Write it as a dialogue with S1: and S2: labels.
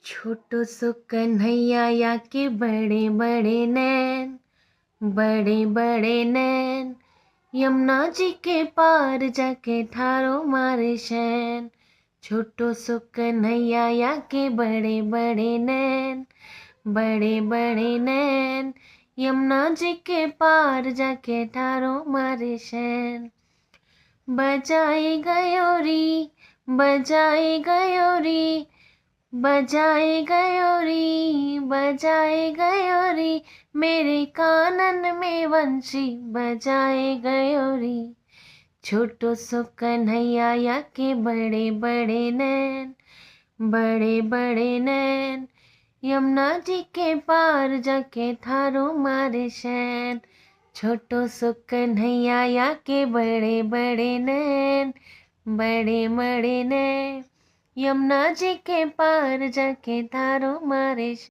S1: छोटो सो कन्हैया या के बड़े बड़े नैन, बड़े बड़े नैन। यमुना जी के पार जाके ठारो मारे शैन। छोटो सो कन्हैया या के बड़े बड़े नैन, बड़े बड़े नैन। यमुना जी के पार जाके ठारो मारे शैन। बजाए गयोरी, बजाए गयोरी, बजाए गयोरी, बजाए गयोरी। मेरे कानन में बंसी बजाए गयोरी। छोटो सो कन्हैया या के बड़े बड़े नैन, बड़े बड़े नैन। यमुना जी के पार जाके थारो मारे शैन। छोटो सो कन्हैया या के बड़े बड़े नैन, बड़े बड़े नैन। यमुना जी के पार जाके थारो मारे